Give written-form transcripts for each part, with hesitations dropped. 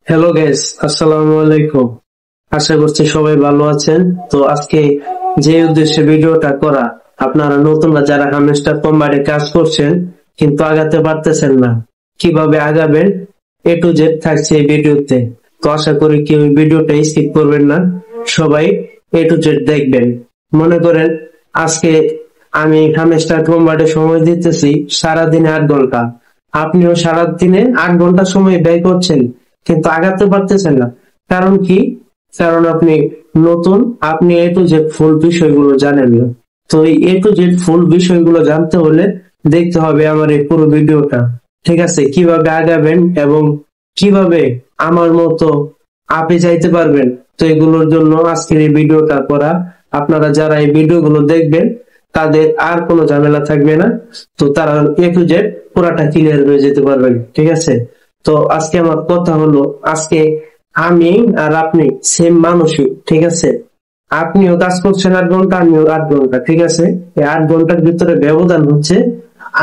Hello guys, আসসালামু আলাইকুম। আশা করছি সবাই ভালো আছেন। তো আজকে যে উদ্দেশ্যে ভিডিওটা করা, আপনারা নতুনরা যারা হামস্টার কোম্পানি কাজ করছেন কিন্তু আগাতে পারতেছেন না, কিভাবে আগাবেন এ টু জেড থাকছে এই ভিডিওতে। তো আশা করি কেউ ভিডিওটা স্কিপ করবেন না, সবাই এ টু জেড দেখবেন। মনে করেন আজকে আমি হামস্টার কোম্পানি সময় দিতেছি সারাদিনে 8 ঘন্টা, আপনিও সারাদিনে 8 ঘন্টা সময় ব্যয় করছেন কিন্তু আগাতে পারতেছেন না। কারণ কি? কারণ আপনি নতুন, আপনি এ টু জেড ফুল বিষয়গুলো জানেন না। তো এই এ টু জেড ফুল বিষয়গুলো জানতে হলে দেখতে হবে আমার এই পুরো ভিডিওটা। ঠিক আছে? কিভাবে আগাবেন এবং কিভাবে আমার মতো আপনি যাইতে পারবেন। তো এগুলোর জন্য আজকের এই ভিডিওটা করা। আপনারা যারা এই ভিডিওগুলো দেখবেন তাদের আর কোনো ঝামেলা থাকবে না। তো তারা এ টু জেড পুরাটা ক্লিয়ার হয়ে যেতে পারবেন। ঠিক আছে? তো আজকে আমার কথা হলো, আজকে আমি আর আপনি সেম মানুষই। ঠিক আছে? আপনিও কাজ করছেন 8 ঘন্টা, আমিও 8 ঘন্টা। ঠিক আছে? এই 8 ঘন্টার ভিতরে ব্যবধান হচ্ছে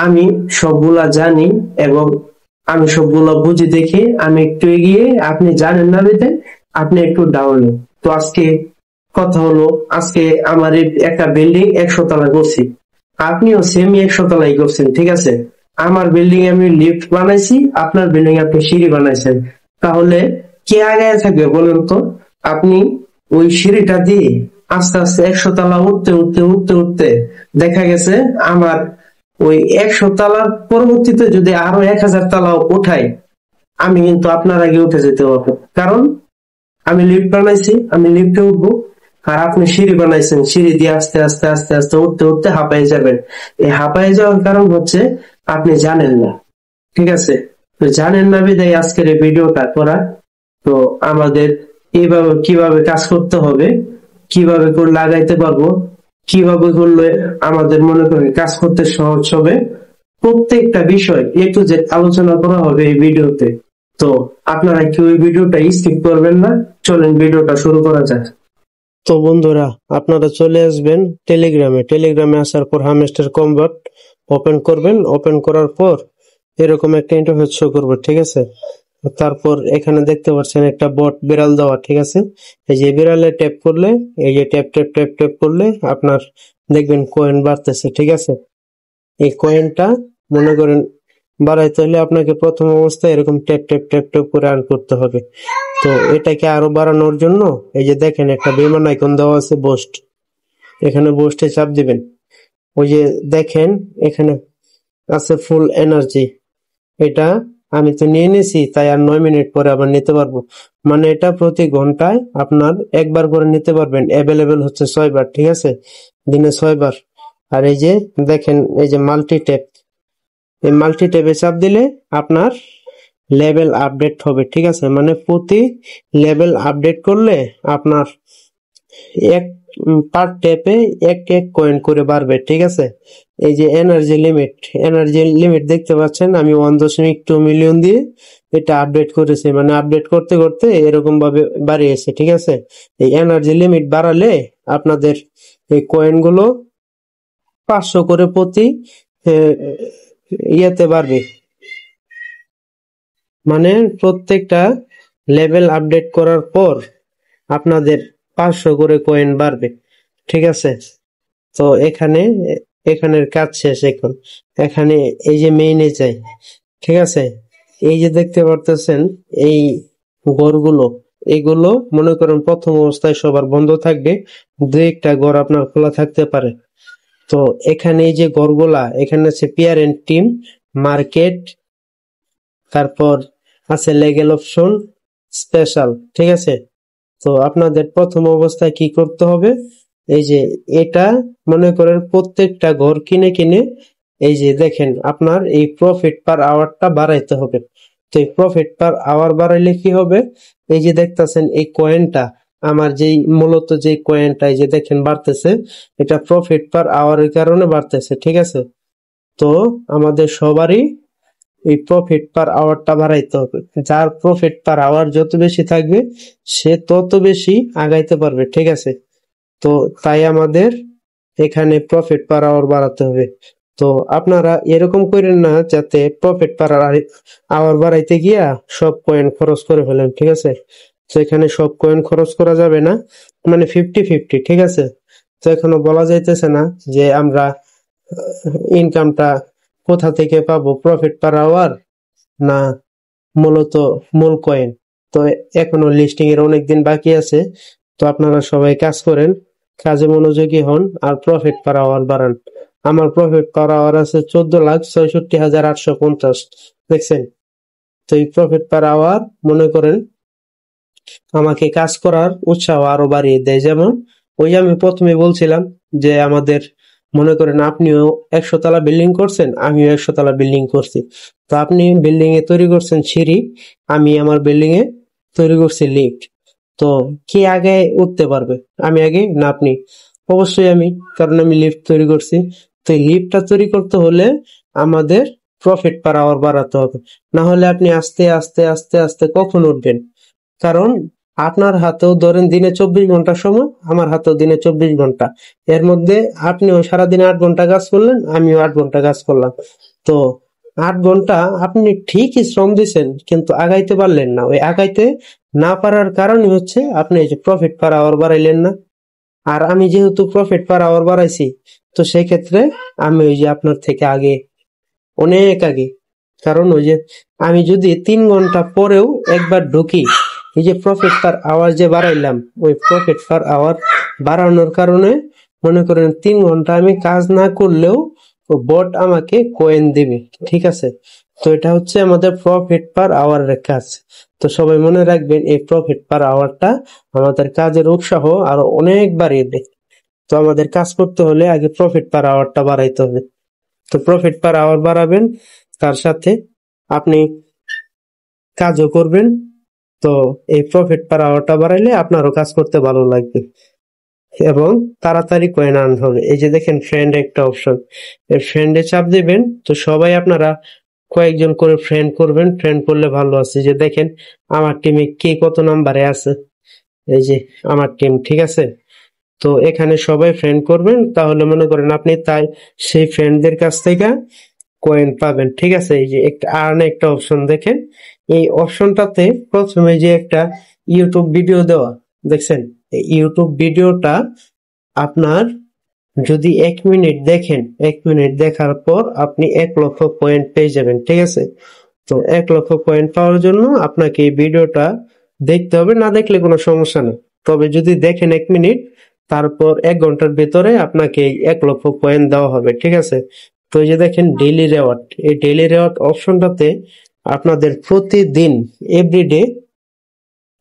আমি সবগুলা জানি এবং আমি সবগুলা বুঝি দেখে আমি একটু এগিয়ে, আপনি জানেন না বেঁধে আপনি একটু ডাউনে। তো আজকে কথা হলো, আজকে আমার এই একটা বিল্ডিং 100 তলা করছি, আপনিও সেম 100 তলাই করছেন। ঠিক আছে? আমার বিল্ডিং আমি লিফট বানাইছি, আপনার বিল্ডিং আপনি সিঁড়ি বানাইছেন। তাহলে কে আগায় থাকবে বলেন তো? আপনি ওই সিঁড়িটা দিয়ে আস্তে আস্তে 100 তলা উঠতে উঠতে উঠতে উঠতে দেখা গেছে আমার ওই 100 তলার পরবর্তীতে যদি আরো 1000 তলাও উঠাই, আমি কিন্তু আপনার আগে উঠে যেতে পারবো। কারণ আমি লিফট বানাইছি, আমি লিফটে উঠবো, আর আপনি সিঁড়ি বানাইছেন, সিঁড়ি দিয়ে আস্তে আস্তে আস্তে আস্তে উঠতে উঠতে হাঁপায়ে যাবেন। এই হাঁপায়ে যাওয়ার কারণ হচ্ছে আপনি জানেন না। ঠিক আছে? তো জানেন না বিধায় আজকের এই ভিডিওটা করা। তো আমাদের এইভাবে কিভাবে কাজ করতে হবে, কিভাবে করে লাগাইতে পারবো, কিভাবে করলে আমাদের মনে করেন কাজ করতে সহজ হবে, প্রত্যেকটা বিষয় এ টু জেড আলোচনা করা হবে এই ভিডিওতে। তো আপনারা কেউ এই ভিডিওটা স্কিপ করবেন না। চলেন ভিডিওটা শুরু করা যাক। তো বন্ধুরা, আপনারা চলে আসবেন টেলিগ্রামে। টেলিগ্রামে আসার পর হামস্টার কমবাট ওপেন করবেন। ওপেন করার পর এরকম একটা ইন্টারফেস শো করবে। ঠিক আছে? তারপর এখানে দেখতে পাচ্ছেন একটা বট বিড়াল দেওয়া। ঠিক আছে? এই যে বিড়ালে ট্যাপ করলে, এই যে ট্যাপ ট্যাপ ট্যাপ ট্যাপ করলে আপনার দেখবেন কয়েন বাড়তেছে। ঠিক আছে? এই কয়েনটা মনে করেন বাড়াইতে হলে আপনাকে প্রথম অবস্থায় এরকম ট্যাপ ট্যাপ ট্যাপ ট্যাপ করে আর্ন করতে হবে। তো এটাকে আরো বাড়ানোর জন্য এই যে দেখেন একটা বিমান আইকন দেওয়া আছে, বোস্ট। এখানে বোস্টে চাপ দিবেন। ওই যে দেখেন এখানে আছে ফুল এনার্জি। এটা আমি তো নিয়ে নিছি, তাই আর 9 মিনিট পরে আবার নিতে পারবো। মানে এটা প্রতি ঘন্টায় আপনার একবার করে নিতে পারবেন। অ্যাভেলেবেল হচ্ছে 6 বার। ঠিক আছে? দিনে 6 বার। আর এই যে দেখেন, এই যে মাল্টি ট্যাপ, এই মাল্টি ট্যাপে চাপ দিলে আপনার লেভেল আপডেট হবে। ঠিক আছে? মানে প্রতি লেভেল আপডেট করলে আপনার এক পার ট্যাপে এক এক কয়েন করে বাড়বে। ঠিক আছে? এই যে এনার্জি লিমিট দেখতে পাচ্ছেন, আমি 1.2 মিলিয়ন দিয়ে এটা আপডেট করেছি। মানে আপডেট করতে করতে এরকম ভাবে বাড়িয়েছে। ঠিক আছে? এই এনার্জি লিমিট বাড়ালে আপনাদের এই কয়েন গুলো 500 করে প্রতি ইয়েতে বাড়বে। মানে প্রত্যেকটা লেভেল আপডেট করার পর আপনাদের 500 করে কয়েন বাড়বে। ঠিক আছে? তো এখানের কাজ শেষ এখন। এখানে এই যে মেইনে যাই। ঠিক আছে? এই যে দেখতে পারতেছেন এই ঘরগুলো, এগুলো মনে করেন প্রথম অবস্থায় সবার বন্ধ থাকবে, দু একটা ঘর আপনার খোলা থাকতে পারে। তো এখানে এই যে ঘরগুলা, এখানে আছে পেয়ার এন্ড টিম, মার্কেট, তারপর আছে লেগেল অপশন, স্পেশাল। ঠিক আছে? তো আপনাদের প্রথম অবস্থায় কি করতে হবে, এই যে এটা মনে করেন প্রত্যেকটা ঘর কিনে কিনে এই যে দেখেন আপনার এই প্রফিট পার আওয়ারটা বাড়াইতে হবে। তো এই প্রফিট পার আওয়ার বাড়াইলে কি হবে, এই যে দেখতেছেন এই কয়েনটা, আমার যেই মূলত যে কয়েনটা এই যে দেখেন বাড়তেছে, এটা প্রফিট পার আওয়ারের কারণে বাড়তেছে। ঠিক আছে? তো আমাদের সবারই এই প্রফিট পার আওয়ারটা বাড়াইতে হবে। যার প্রফিট পার আওয়ার যত বেশি থাকবে সে তত বেশি আগাইতে পারবে। ঠিক আছে? তো তাই আমাদের এখানে প্রফিট পার আওয়ার বাড়াতে হবে। তো আপনারা এরকম করেন না যাতে প্রফিট পার আওয়ার বাড়াইতে গিয়া সব কয়েন খরচ করে ফেলেন, ঠিক আছে? তো এখানে সব কয়েন খরচ করা যাবে না, মানে 50-50, ঠিক আছে? তো এখনো বলা যাইতেছে না যে আমরা ইনকামটা কোথা থেকে পাবো, প্রফিট পার আওয়ার না মূলত মূল কয়েন। তো এখনো লিস্টিং এর অনেক দিন বাকি আছে। তো আপনারা সবাই কাজ করেন, কাজে মনোযোগী হন আর প্রফিট পার আওয়ার বাড়ান। আমার প্রফিট পার আওয়ার আছে 14,66,850, দেখছেন? তো এই প্রফিট পার আওয়ার মনে করেন আমাকে কাজ করার উৎসাহ আরো বাড়িয়ে দেয়। যেমন ওই যে আমি প্রথমে বলছিলাম যে আমাদের মনে করেন আপনিও 100 তলা বিল্ডিং করছেন, আমিও 100 তলা বিল্ডিং করছি। তো আপনি বিল্ডিং এ তৈরি করছেন সিঁড়ি, আমি আমার বিল্ডিং এ তৈরি করছি লিফট। তো কে আগে উঠতে পারবে, আমি আগে না আপনি? অবশ্যই আমি, কারণ আমি লিফট তৈরি করছি। তো এই লিফটটা তৈরি করতে হলে আমাদের প্রফিট পার আওয়ার বাড়াতে হবে, না হলে আপনি আস্তে আস্তে আস্তে আস্তে কখন উঠবেন? কারণ আপনার হাতেও ধরেন দিনে 24 ঘন্টা সময়, আমার হাতেও দিনে 24 ঘন্টা। এর মধ্যে আপনিও সারাদিনে 8 ঘন্টা কাজ করলেন, আমিও 8 ঘন্টা কাজ করলাম। তো 8 ঘন্টা আপনি ঠিকই শ্রম দিচ্ছেন কিন্তু আগাইতে পারলেন না। ওই আগাইতে না পারার কারণই হচ্ছে আপনি এই যে প্রফিট পার আওয়ার বাড়াইলেন না। আর আমি যেহেতু প্রফিট পার আওয়ার বাড়াইছি, তো সেই ক্ষেত্রে আমি ওই যে আপনার থেকে আগে, অনেক আগে। কারণ ওই যে আমি যদি 3 ঘন্টা পরেও একবার ঢুকি, এই যে প্রফিট পার আওয়ার যে বাড়াইলাম, ওই প্রফিট পার আওয়ার বাড়ানোর কারণে মনে করেন 3 ঘন্টা আমি কাজ না করলেও বট আমাকে কয়েন দিবে, ঠিক আছে? তো এটা হচ্ছে আমাদের প্রফিট পার আওয়ারের কাজ। তো সবাই মনে রাখবেন, এই প্রফিট পার আওয়ারটা আমাদের কাজের উৎসাহ আরো অনেক বাড়িয়ে দেয়। তো আমাদের কাজ করতে হলে আগে প্রফিট পার আওয়ারটা বাড়াইতে হবে। তো প্রফিট পার আওয়ার বাড়াবেন, তার সাথে আপনি কাজও করবেন। তো এই প্রফিট পার আওয়ারটা বাড়াইলে আপনারও কাজ করতে ভালো লাগবে এবং তাড়াতাড়ি কয়েন আর্ন হবে। এই যে দেখেন ফ্রেন্ড একটা অপশন, এই ফ্রেন্ডে চাপ দিবেন। তো সবাই আপনারা কয়েকজন করে ফ্রেন্ড করবেন, ফ্রেন্ড করলে ভালো আছে। যে দেখেন আমার টিমে কে কত নাম্বারে আছে, এই যে আমার টিম, ঠিক আছে? তো এখানে সবাই ফ্রেন্ড করবেন, তাহলে মনে করেন আপনি তাই সেই ফ্রেন্ডদের কাছ থেকে কয়েন পাবেন, ঠিক আছে? এই যে একটা আর্ন একটা অপশন দেখেন, এই অপশনটাতে প্রথমে যে একটা ইউটিউব ভিডিও দেওয়া, দেখছেন? এই ইউটিউব ভিডিওটা আপনার যদি 1 মিনিট দেখেন, 1 মিনিট দেখার পর আপনি 1 লক্ষ পয়েন্ট পেয়ে যাবেন, ঠিক আছে? তো 1 লক্ষ পয়েন্ট পাওয়ার জন্য আপনাকে এই ভিডিওটা দেখতে হবে, না দেখলে কোনো সমস্যা নেই। তবে যদি দেখেন 1 মিনিট, তারপর 1 ঘন্টার ভিতরে আপনাকে এই 1 লক্ষ পয়েন্ট দেওয়া হবে, ঠিক আছে? তো এই যে দেখেন ডেইলি রেওয়ার্ড, এই ডেইলি রেওয়ার্ড অপশনটাতে আপনাদের প্রতিদিন এভরিডে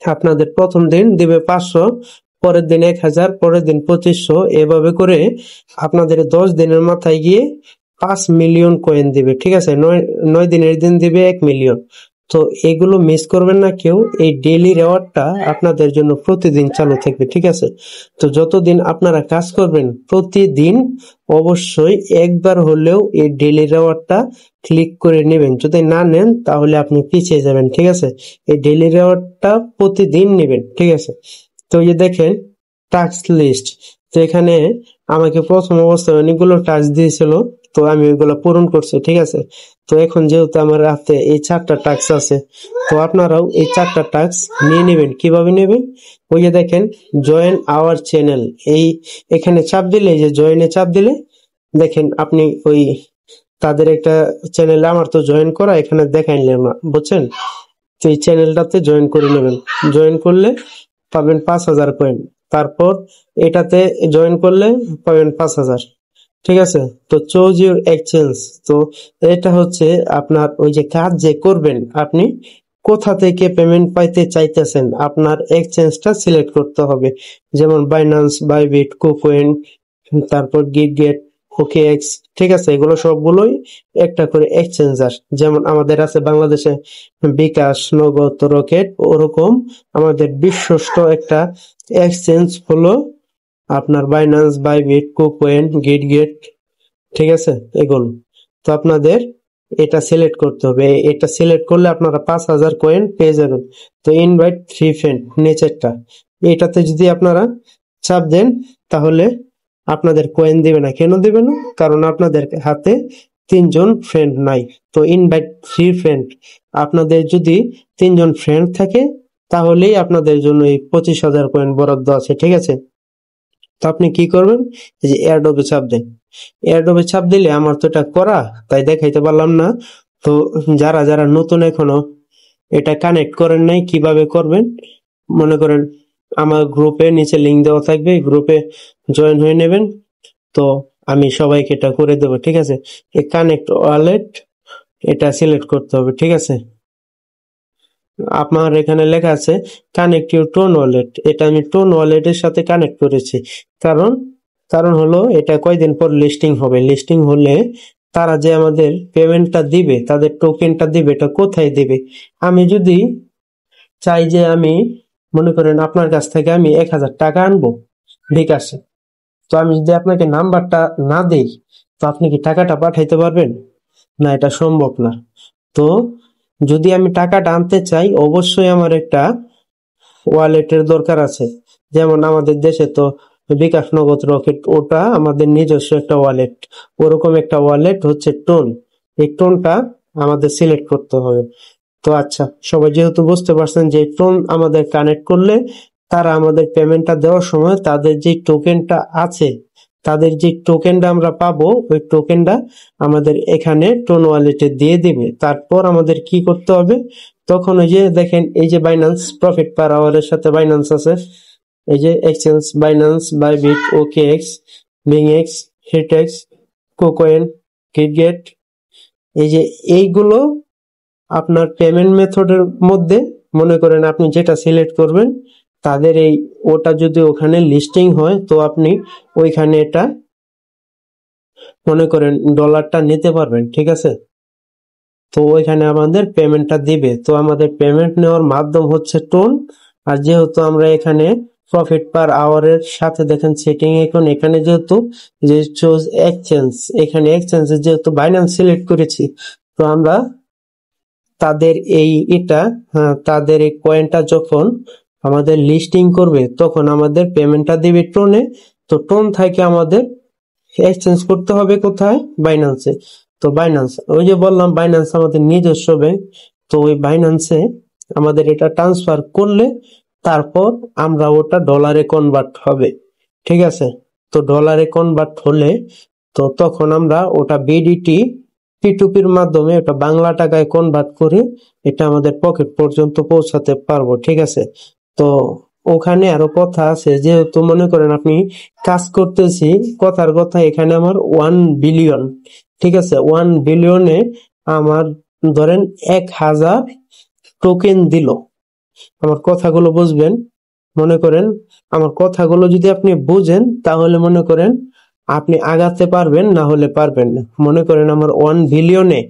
আপনাদের প্রথম দিন দিবে 500, পরের দিন 1000, পরের দিন 2500, এভাবে করে আপনাদের 10 দিনের মাথায় গিয়ে 5 মিলিয়ন কয়েন দিবে, ঠিক আছে? 9 দিনের দিন দিবে 1 মিলিয়ন। তো এগুলো মিস করবেন না কেউ, এই ডেইলি রেওয়ার্ডটা আপনাদের জন্য প্রতিদিন চালু থাকবে, ঠিক আছে? তো যতদিন আপনারা কাজ করবেন প্রতিদিন অবশ্যই একবার হলেও এই ডেইলি রেওয়ার্ডটা ক্লিক করে নেবেন। যদি না নেন তাহলে আপনি পিছিয়ে যাবেন, ঠিক আছে? এই ডেইলি রেওয়ার্ডটা প্রতিদিন নেবেন, ঠিক আছে? তো এই যে দেখেন টাস্ক লিস্ট, তো এখানে আমাকে প্রথম অবস্থায় অনেকগুলো টাস্ক দিয়েছিল, তো আমি ওইগুলো পূরণ করছি, ঠিক আছে? তো এখন যেহেতু আমার হাতে এই 4টা টাস্ক আছে, তো আপনারাও এই 4টা টাস্ক নিয়ে নেবেন। কিভাবে নেবেন? ওই যে দেখেন জয়েন আওয়ার চ্যানেল, এই এখানে চাপ দিলে, এই যে জয়েনে চাপ দিলে দেখেন আপনি ওই তাদের একটা চ্যানেলে, আমার তো জয়েন করা, এখানে দেখাই নিলাম না, বুঝছেন? তো এই চ্যানেলটাতে জয়েন করে নেবেন। জয়েন করলে পাবেন 5,000 কয়েন। তারপর এটাতে জয়েন করলে পাবেন 5,000, ঠিক আছে? তো চুজ ইউর এক্সচেঞ্জ, তো এটা হচ্ছে আপনার ওই যে কাজ যে করবেন, আপনি কোথা থেকে পেমেন্ট পাইতে চাইতেছেন, আপনার এক্সচেঞ্জটা সিলেক্ট করতে হবে। যেমন বাইন্যান্স, বাইবিট, কুকয়েন, তারপর গিটগেট, ওকেএক্স, ঠিক আছে? এগুলো সবগুলোই একটা করে এক্সচেঞ্জার। যেমন আমাদের আছে বাংলাদেশে বিকাশ, নগদ, রকেট, ওরকম আমাদের বিশ্বস্ত একটা এক্সচেঞ্জ হলো আপনার বাইন্যান্স, বাইবিট, কুকয়েন, গিটগেট, ঠিক আছে? এগুলো তো আপনাদের এটা সিলেক্ট করতে হবে। এটা সিলেক্ট করলে আপনারা 5,000 কয়েন পেয়ে যাবেন। তো ইনভাইট 3 ফ্রেন্ড নিচেরটা, এটাতে যদি আপনারা চাপ দেন তাহলে আপনাদের কয়েন দিবে না। কেন দিবে না? কারণ আপনাদের হাতে 3 জন ফ্রেন্ড নাই। তো ইনভাইট 3 ফ্রেন্ড, আপনাদের যদি 3 জন ফ্রেন্ড থাকে তাহলেই আপনাদের জন্য এই 25,000 কয়েন বরাদ্দ আছে, ঠিক আছে? তো আপনি কি করবেন, এই যে এয়ারড্রপে চাপ দেন। এয়ারড্রপে চাপ দিলে আমার তো এটা করা, তাই দেখাইতে পারলাম না। তো যারা যারা নতুন এখনো এটা কানেক্ট করেন নাই, কিভাবে করবেন, মনে করেন আমার গ্রুপে নিচে লিংক দেওয়া থাকবে, গ্রুপে জয়েন হয়ে নেবেন। তো আমি সবাইকে এটা করে দেবো, ঠিক আছে? এই কানেক্ট ওয়ালেট এটা সিলেক্ট করতে হবে, ঠিক আছে? আপনার এখানে লেখা আছে কানেক্ট ইউর টোন ওয়ালেট, এটা আমি টোন ওয়ালেটের সাথে কানেক্ট করেছি। কারণ কারণ হলো এটা কয়দিন পর লিস্টিং হবে, লিস্টিং হলে তারা যে আমাদের পেমেন্টটা দিবে, তাদের টোকেনটা দিবে, এটা কোথায় দিবে? আমি যদি চাই যে আমি মনে করেন আপনার কাছ থেকে আমি 1,000 টাকা আনবো বিকাশে, তো আমি যদি আপনাকে নাম্বারটা না দেই, তো আপনি কি টাকাটা পাঠাইতে পারবেন? না, এটা সম্ভব না। তো যদি আমি টাকাটা আনতে চাই, অবশ্যই আমার একটা ওয়ালেটের দরকার আছে। যেমন আমাদের দেশে তো বিকাশ, নগদ, রকেট, ওটা আমাদের নিজস্ব একটা ওয়ালেট। ওরকম একটা ওয়ালেট হচ্ছে টোন। এই টোনটা আমাদের সিলেক্ট করতে হবে। তো আচ্ছা, সবাই যেহেতু বুঝতে পারছেন যে টোন আমাদের কানেক্ট করলে তারা আমাদের পেমেন্টটা দেওয়ার সময় তাদের যে টোকেনটা আছে, তাদের যে টোকেনটা আমরা পাবো, ওই টোকেনটা আমাদের এখানে টোন ওয়ালেটে দিয়ে দিবে। তারপর আমাদের কি করতে হবে, তখন ওই যে দেখেন এই যে বাইন্যান্স প্রফিট পার আওয়ারের সাথে বাইন্যান্স আছে, এই যে এক্সচেঞ্জ বাইন্যান্স, বাইবিট, ওকেএক্স, বিংএক্স, হিটেক্স, কোকোয়েন, কিটগেট, এই যে এইগুলো আপনার পেমেন্ট মেথডের মধ্যে মনে করেন আপনি যেটা সিলেক্ট করবেন, তাদের এই ওটা যদি ওখানে লিস্টিং হয়, তো আপনি ওইখানে এটা মনে করেন ডলারটা নিতে পারবেন, ঠিক আছে? তো ওইখানে আমাদের পেমেন্টটা দিবে। তো আমাদের পেমেন্ট নেওয়ার মাধ্যম হচ্ছে টোন। আর যেহেতু আমরা এখানে প্রফিট পার আওয়ারের সাথে দেখেন সেটিং, এখন এখানে যেহেতু যে চুজ এক্সচেঞ্জ, এখানে এক্সচেঞ্জে যেহেতু বাইন্যান্স সিলেক্ট করেছি, তো আমরা তাদের এই এটা, হ্যাঁ, তাদের এই কয়েনটা যখন আমাদের লিস্টিং করবে তখন আমাদের পেমেন্টটা দিবে টোনে। তো টোন থেকে আমাদের এক্সচেঞ্জ করতে হবে কোথায়? বাইন্যান্সে। তো বাইন্যান্স, ওই যে বললাম বাইন্যান্স আমাদের নিজস্ব ব্যাংক। তো ওই বাইন্যান্সে আমাদের এটা ট্রান্সফার করলে তারপর আমরা ওটা ডলারে কনভার্ট হবে, ঠিক আছে? তো ডলারে কনভার্ট হলে তো তখন আমরা ওটা বিডিটি পি2পির মাধ্যমে ওটা বাংলা টাকায় কনভার্ট করে এটা আমাদের পকেট পর্যন্ত পৌঁছাতে পারবো, ঠিক আছে? তো ওখানে আরো কথা আছে, যেহেতু মনে করেন আপনি কাজ করতেছি, কথার কথা এখানে আমার 1 বিলিয়ন, ঠিক আছে? 1 বিলিয়নে আমার ধরেন 1,000 টোকেন দিল। আমার কথাগুলো বুঝবেন, মনে করেন আমার কথাগুলো যদি আপনি বুঝেন তাহলে মনে করেন আপনি আগাতে পারবেন, না হলে পারবেন না। মনে করেন আমার 1 বিলিয়নে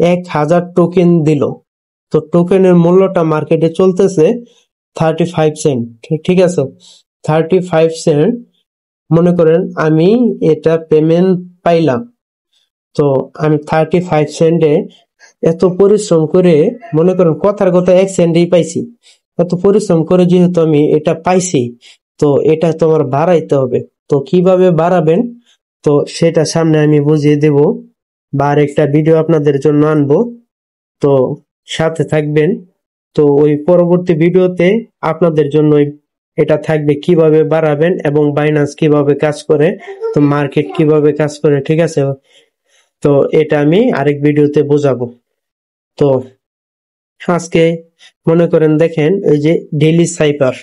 1,000 টোকেন দিল, তো টোকেনের মূল্যটা মার্কেটে চলতেছে 35 সেন্ট, ঠিক আছে? 35 সেন্ট, মনে করেন আমি এটা পেমেন্ট পাইলাম। তো আমি 35 সেন্টে এত পরিশ্রম করে, মনে করেন কথার কথা 1 সেন্টেই পাইছি, এত পরিশ্রম করে যেহেতু আমি এটা পাইছি, তো এটা তোমার বাড়াইতে হবে। তো কিভাবে বাড়াবেন, তো সেটা সামনে আমি বুঝিয়ে দেব, বা আরেকটা ভিডিও আপনাদের জন্য আনবো। তো সাথে থাকবেন। তো ওই পরবর্তী ভিডিওতে আপনাদের জন্য এটা থাকবে কিভাবে বাড়াবেন এবং বাইন্যান্স কিভাবে কাজ করে, তো মার্কেট কিভাবে কাজ করে, ঠিক আছে? তো এটা আমি আরেক ভিডিওতে বোঝাবো। তো আজকে মনে করেন দেখেন এই যে ডেইলি সাইপার,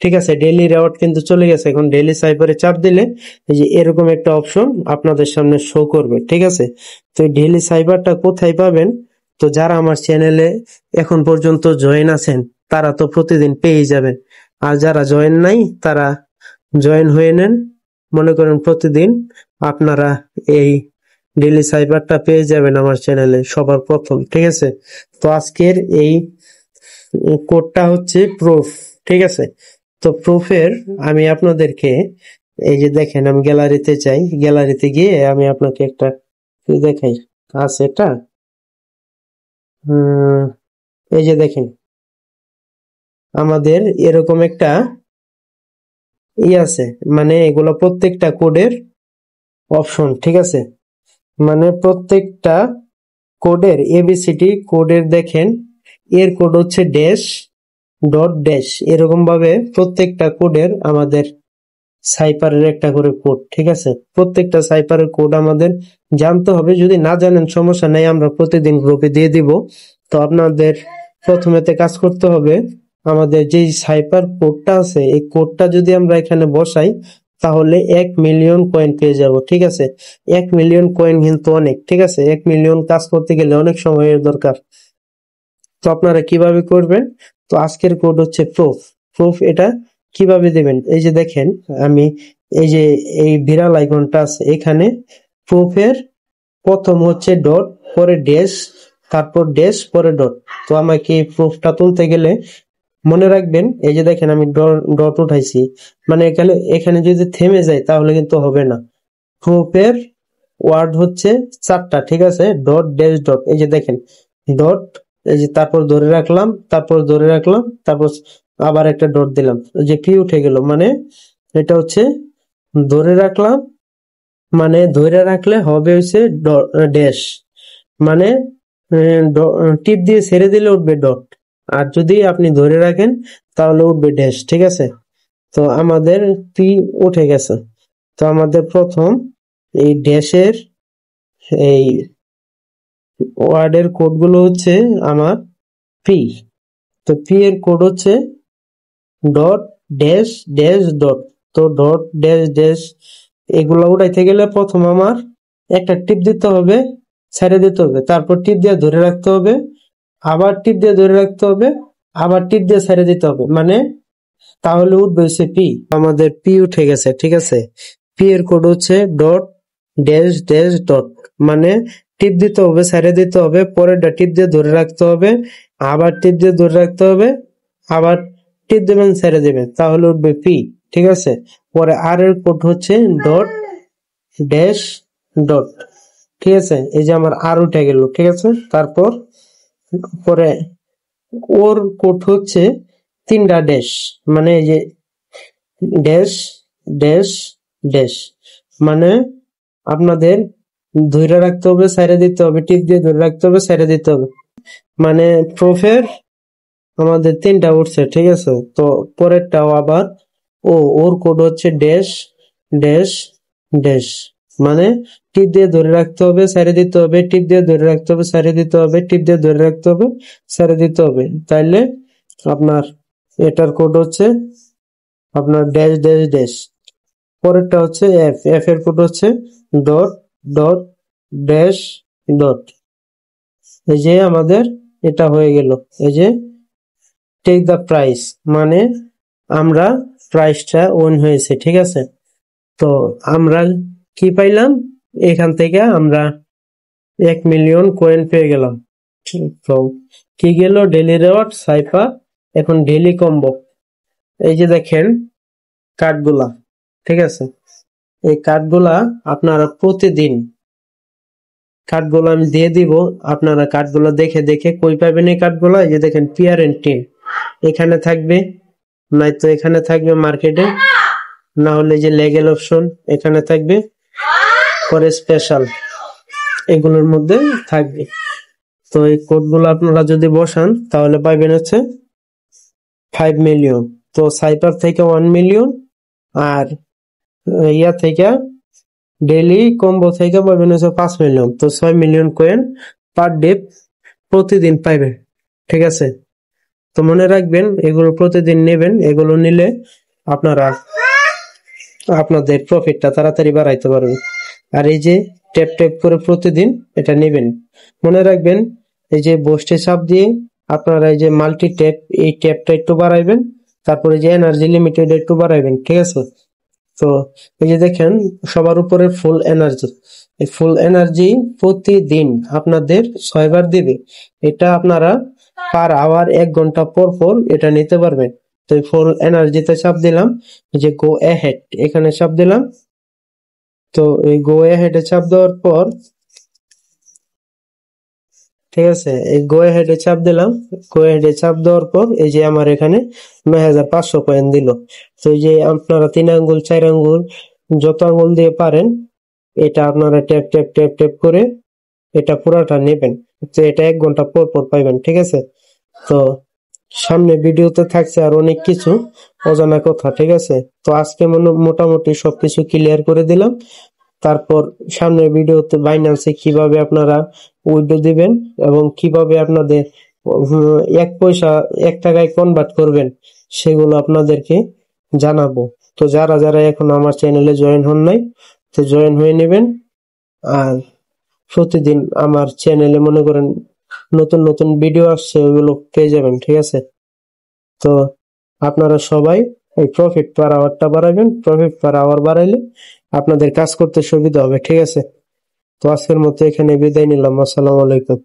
ঠিক আছে? ডেইলি রেওয়ার্ড কিন্তু চলে গেছে, এখন ডেইলি সাইপারে চাপ দিলে এই যে এরকম একটা অপশন আপনাদের সামনে শো করবে, ঠিক আছে? তো এই ডেইলি সাইপারটা কোথায় পাবেন, তো যারা আমার চ্যানেলে এখন পর্যন্ত জয়েন আছেন তারা তো প্রতিদিন পেয়ে যাবেন। আর যারা জয়েন নাই তারা জয়েন হয়ে নেন। মনে করেন প্রতিদিন আপনারা এই ডেইলি সাইবারটা পেয়ে যাবেন আমার চ্যানেলে সবার প্রথম, ঠিক আছে? তো আজকের এই কোডটা হচ্ছে প্রুফ, ঠিক আছে? তো প্রুফের আমি আপনাদেরকে এই যে দেখেন, আমি গ্যালারিতে যাই, গ্যালারিতে গিয়ে আমি আপনাকে একটা দেখাই। আছে এটা, এই যে দেখেন আমাদের এরকম একটা আছে, মানে এগুলো প্রত্যেকটা কোডের অপশন, ঠিক আছে। মানে প্রত্যেকটা কোডের এবিসিডি কোডের দেখেন এর কোড হচ্ছে ড্যাশ ডট ড্যাশ, এরকম ভাবে প্রত্যেকটা কোডের আমাদের সাইফারের একটা করে কোড, ঠিক আছে। প্রত্যেকটা সাইফারের কোড আমাদের জানতে হবে, যদি না জানেন সমস্যা নেই, আমরা প্রতিদিন গ্রুপে দিয়ে দিব। তো আপনাদের প্রথমেতে কাজ করতে হবে, আমাদের যে সাইফার কোডটা আছে এই কোডটা যদি আমরা এখানে বসাই তাহলে 1 মিলিয়ন কয়েন পেয়ে যাব, ঠিক আছে। 1 মিলিয়ন কয়েন কিন্তু অনেক, ঠিক আছে। 1 মিলিয়ন কাজ করতে গেলে অনেক সময়ের দরকার। তো আপনারা কিভাবে করবেন, তো আজকের কোড হচ্ছে প্রুফ। প্রুফ এটা কিভাবে দিবেন, এই যে দেখেন আমি এই যে এই বিড়াল আইকনটা আছে এখানে, প্রুফের প্রথম হচ্ছে ডট, পরে ড্যাশ, তারপর ড্যাশ, পরে ডট। তো আমাকে প্রুফটা তুলতে গেলে মনে রাখবেন, এই যে দেখেন আমি ডট উঠাইছি, মানে এখানে এখানে যদি থেমে যায় তাহলে কিন্তু হবে না। প্রুফের ওয়ার্ড হচ্ছে 4টা, ঠিক আছে। ডট ড্যাশ ডট, এই যে দেখেন ডট, এই যে তারপর ধরে রাখলাম, তারপর ধরে রাখলাম, তারপর আবার একটা ডট দিলাম, এই যে পি উঠে গেল, মানে এটা হচ্ছে ধরে রাখলাম, মানে ধরে রাখলে হবে হচ্ছে ড্যাশ, মানে টিপ দিয়ে ছেড়ে দিলে উঠবে ডট, আর যদি আপনি ধরে রাখেন তাহলে উঠবে ড্যাশ, ঠিক আছে। তো আমাদের পি উঠে গেছে। তো আমাদের প্রথম এই ড্যাশের এই ওয়ার্ডের কোড গুলো হচ্ছে আমার পি। তো পি এর কোড হচ্ছে ডট ড্যাশ ড্যাশ ডট। তো ডট ড্যাশ ড্যাশ এগুলো উঠাইতে গেলে প্রথম আমার একটা টিপ দিতে হবে, ছেড়ে দিতে হবে, তারপর টিপ দিয়ে ধরে রাখতে হবে, আবার টিপ দিয়ে ধরে রাখতে হবে, আবার টিপ দিয়ে ছেড়ে দিতে হবে, মানে তাহলে উঠবে হচ্ছে পি। আমাদের পি উঠে গেছে, ঠিক আছে। পি এর কোড হচ্ছে ডট ড্যাশ ড্যাশ ডট, মানে টিপ দিতে হবে, ছেড়ে দিতে হবে, পরেরটা টিপ দিয়ে ধরে রাখতে হবে, আবার টিপ দিয়ে ধরে রাখতে হবে, আবার টিপ দেবেন, ছেড়ে দেবেন, তাহলে উঠবে পি, ঠিক আছে। পরে আর এর কোড হচ্ছে ডট ড্যাশ ডট, ঠিক আছে। এই যে আমার আর উঠে গেল, ঠিক আছে। তারপর পরে ওর কোড হচ্ছে 3টা ড্যাশ, মানে এই যে ড্যাশ ড্যাশ ড্যাশ, মানে আপনাদের ধরে রাখতে হবে, ছেড়ে দিতে হবে, টিপ দিয়ে ধরে রাখতে হবে, ছেড়ে দিতে হবে, মানে প্রুফের আমাদের 3টা উঠছে, ঠিক আছে। তো পরেরটাও আবার ওর কোড হচ্ছে ড্যাশ ড্যাশ ড্যাশ, মানে টিপ দিয়ে ধরে রাখতে হবে, ছেড়ে দিতে হবে, টিপ দিয়ে ধরে রাখতে হবে, ছেড়ে দিতে হবে, টিপ দিয়ে ধরে রাখতে হবে, ছেড়ে দিতে হবে, তাইলে আপনার এটার কোড হচ্ছে আপনার ড্যাশ ড্যাশ ড্যাশ। পরেরটা হচ্ছে এফ, এফ এর কোড হচ্ছে ডট ডট ড্যাশ ডট। এই যে আমাদের এটা হয়ে গেল, এই যে টেক দ্য প্রাইস, মানে আমরা প্রাইসটা ওন হয়েছে, ঠিক আছে। তো আমরা কি পাইলাম, এখান থেকে আমরা 1 মিলিয়ন কয়েন পেয়ে গেলাম। তো কি গেল, ডেলি রিওয়ার্ড, সাইফার, এখন ডেলি কম্বো। এই যে দেখেন কার্ডগুলা, ঠিক আছে। এই কার্ডগুলা আপনারা প্রতিদিন, কার্ডগুলো আমি দিয়ে দিব, আপনারা কার্ডগুলো দেখে দেখে কই পাবেন এই কার্ডগুলো, এই যে দেখেন পিয়ার এন্ড টিম এখানে থাকবে, নয়তো এখানে থাকবে মার্কেটে, না হলে যে লেগেল অপশন এখানে থাকবে, পরে স্পেশাল এগুলোর মধ্যে থাকবে। তো এই কোডগুলো আপনারা যদি বসান তাহলে পাইবেন হচ্ছে 5 মিলিয়ন। তো সাইপার থেকে 1 মিলিয়ন, আর ইয়া থেকে ডেইলি কম্বো থেকে পাবেন হচ্ছে 5 মিলিয়ন। তো 6 মিলিয়ন কয়েন পার ডে প্রতিদিন পাইবেন, ঠিক আছে। তো মনে রাখবেন এগুলো প্রতিদিন নেবেন, এগুলো নিলে আপনারা আপনাদের প্রফিটটা তাড়াতাড়ি বাড়াইতে পারবেন। আর এই যে ট্যাপ ট্যাপ করে প্রতিদিন এটা নেবেন, মনে রাখবেন এই যে বোস্টে চাপ দিয়ে আপনারা এই যে মাল্টি ট্যাপ, এই ট্যাপটা একটু বাড়াইবেন, তারপরে যে এনার্জি লিমিটেড একটু বাড়াইবেন, ঠিক আছে। তো এই যে দেখেন সবার উপরে ফুল এনার্জি, এই ফুল এনার্জি প্রতিদিন আপনাদের 6বার দিবে। এটা আপনারা পার আওয়ার 1 ঘন্টা পর পর এটা নিতে পারবেন। তো ফুল এনার্জিতে চাপ দিলাম, এই যে গো অ্যাহেড এখানে চাপ দিলাম। তো এই গো অ্যাহেডে চাপ দেওয়ার পর, ঠিক আছে, এই গো হেডে চাপ দিলাম। গো হেডে চাপ দেওয়ার পর এই যে আমার এখানে 9,500 কয়েন দিল। তো এই যে আপনারা 3 আঙ্গুল 4 আঙ্গুল যত আঙ্গুল দিয়ে পারেন এটা আপনারা ট্যাপ ট্যাপ ট্যাপ ট্যাপ করে এটা পুরাটা নেবেন। তো এটা 1 ঘন্টা পর পর পাইবেন, ঠিক আছে। তো সামনে ভিডিওতে থাকছে আর অনেক কিছু অজানা কথা, ঠিক আছে। তো আজকে মোটামুটি সবকিছু ক্লিয়ার করে দিলাম। তারপর সামনের ভিডিওতে বাইন্যান্সে কিভাবে আপনারা উইথড্র দিবেন এবং কিভাবে আপনাদের 1 পয়সা 1 টাকায় কনভার্ট করবেন সেগুলো আপনাদেরকে জানাবো। তো যারা যারা এখন আমার চ্যানেলে জয়েন হন নাই, তো জয়েন হয়ে নেবেন। আর প্রতিদিন আমার চ্যানেলে মনে করেন নতুন নতুন ভিডিও আসছে, ওগুলো পেয়ে যাবেন, ঠিক আছে। তো আপনারা সবাই এই প্রফিট পার আওয়ারটা বাড়াবেন। প্রফিট পার আওয়ার বাড়াইলে আপনাদের কাজ করতে সুবিধা হবে, ঠিক আছে। তো আজকের মতো এখানে বিদায় নিলাম। আসসালামু আলাইকুম।